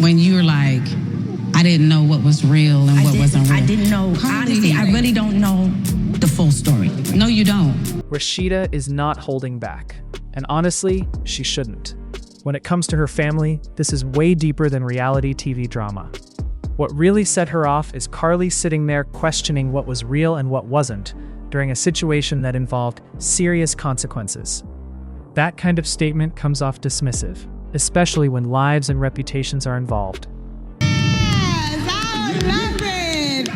when you're like, I didn't know what was real and what wasn't real. I didn't know. Honestly, I really don't know the full story. No, you don't. Rashida is not holding back. And honestly, she shouldn't. When it comes to her family, this is way deeper than reality TV drama. What really set her off is Karlie sitting there questioning what was real and what wasn't during a situation that involved serious consequences. That kind of statement comes off dismissive, especially when lives and reputations are involved. Yes, I love it.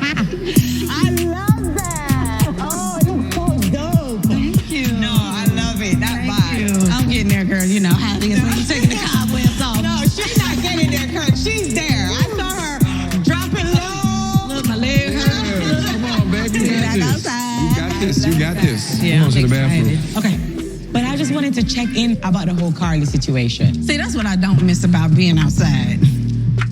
I love that. Oh, it's so dope. Thank you. No, I love it. That vibe. I'm getting there, girl. You know how it is when you're taking the cobwebs off. No, she's not getting there, Kurt. She's there. I saw her dropping low. Look, my leg hurt. Come on, baby. You got this. You got this. You got this. Yeah, Come on I'm to the bathroom. excited. Okay. But I just wanted to check in about the whole Karlie situation. See, that's what I don't miss about being outside.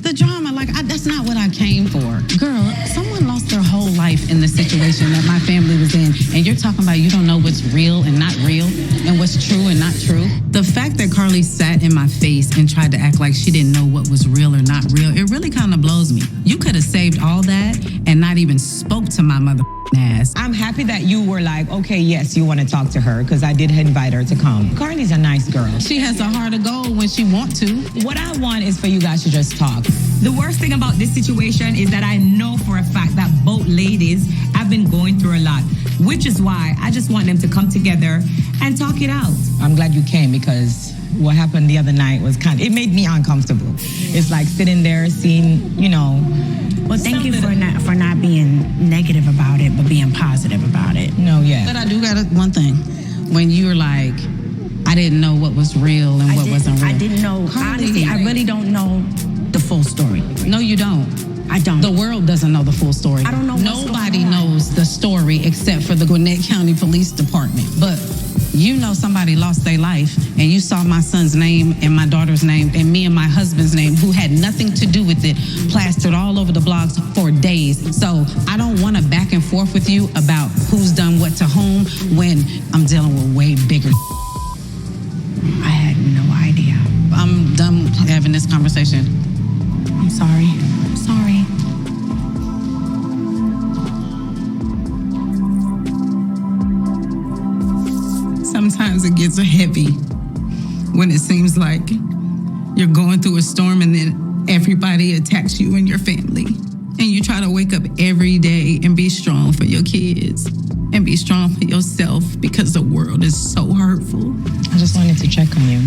The drama, that's not what I came for. Girl, someone lost their whole life in the situation that my family was in, and you're talking about you don't know what's real and not real, and what's true and not true. The fact that Karlie sat in my face and tried to act like she didn't know what was real or not real, it really kind of blows me. You could have saved all that and not even spoke to my mother ass. I'm happy that you were like, okay, yes, you want to talk to her, because I did invite her to come. Karlie's a nice girl. She has a heart of gold when she wants to. What I want is for you guys to just talk. The worst thing about this situation is that I know for a fact that both ladies have been going through a lot, which is why I just want them to come together and talk it out. I'm glad you came, because what happened the other night was it made me uncomfortable. It's like sitting there seeing, Well, thank you for not being negative about it, but being positive about it. No, yeah. But I do got one thing. When you're like, I didn't know what was real and what wasn't real. I didn't know. Honestly, I really don't know the full story. No, you don't. I don't. The world doesn't know the full story. I don't know what's Nobody going on. knows the story except for the Gwinnett County Police Department. But you know somebody lost their life, and you saw my son's name and my daughter's name and me and my husband's name, who had nothing to do with it, plastered all over the blogs for days. So I don't want to back and forth with you about who's done what to whom when I'm dealing with way bigger. I had no idea. I'm done having this conversation. I'm sorry. I'm sorry. Sometimes it gets heavy when it seems like you're going through a storm and then everybody attacks you and your family. And you try to wake up every day and be strong for your kids and be strong for yourself, because the world is so hurtful. I just wanted to check on you.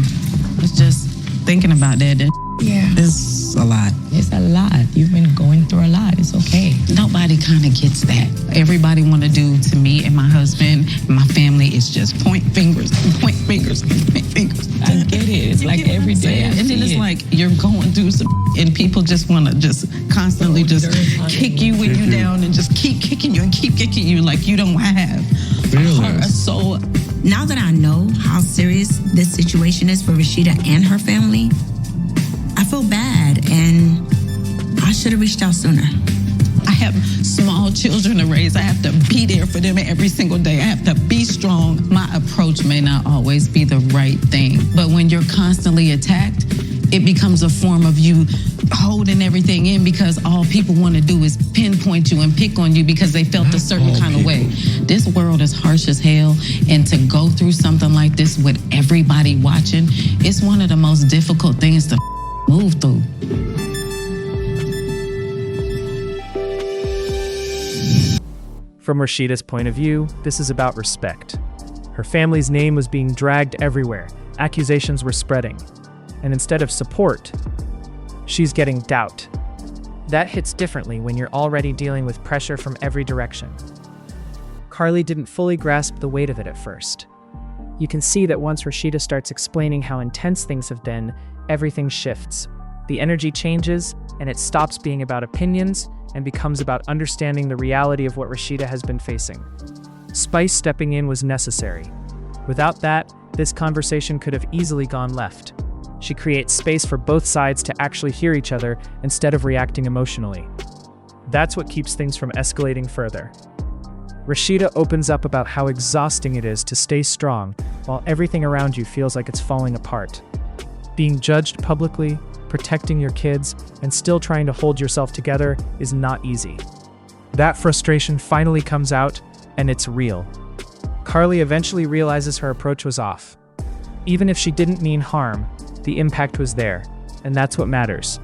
It's just thinking about that. Yeah. It's a lot. It's a lot. You've been going through a lot. It's okay. Nobody kind of gets that. Everybody want to do to me and my husband and my family is just point fingers, point fingers, point fingers. I get it. It's like every day. And then it's like you're going through some and people just want to just constantly just kick you when you're down and just keep kicking you and keep kicking you like you don't have a heart, a soul. Now that I know how serious this situation is for Rashida and her family, I feel bad, and I should have reached out sooner. I have small children to raise. I have to be there for them every single day. I have to be strong. My approach may not always be the right thing, but when you're constantly attacked, it becomes a form of you holding everything in, because all people want to do is pinpoint you and pick on you because they felt a certain kind of way. This world is harsh as hell, and to go through something like this with everybody watching, it's one of the most difficult things to move through. From Rashida's point of view, this is about respect. Her family's name was being dragged everywhere, accusations were spreading, and instead of support, she's getting doubt. That hits differently when you're already dealing with pressure from every direction. Karlie didn't fully grasp the weight of it at first. You can see that once Rashida starts explaining how intense things have been, everything shifts. The energy changes, and it stops being about opinions and becomes about understanding the reality of what Rashida has been facing. Spice stepping in was necessary. Without that, this conversation could have easily gone left. She creates space for both sides to actually hear each other instead of reacting emotionally. That's what keeps things from escalating further. Rashida opens up about how exhausting it is to stay strong while everything around you feels like it's falling apart. Being judged publicly, protecting your kids and still trying to hold yourself together is not easy. That frustration finally comes out, and it's real. Karlie eventually realizes her approach was off. Even if she didn't mean harm, the impact was there, and that's what matters.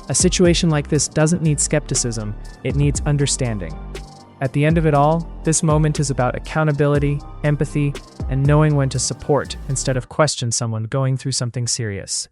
A situation like this doesn't need skepticism, it needs understanding. At the end of it all, this moment is about accountability, empathy, and knowing when to support instead of question someone going through something serious.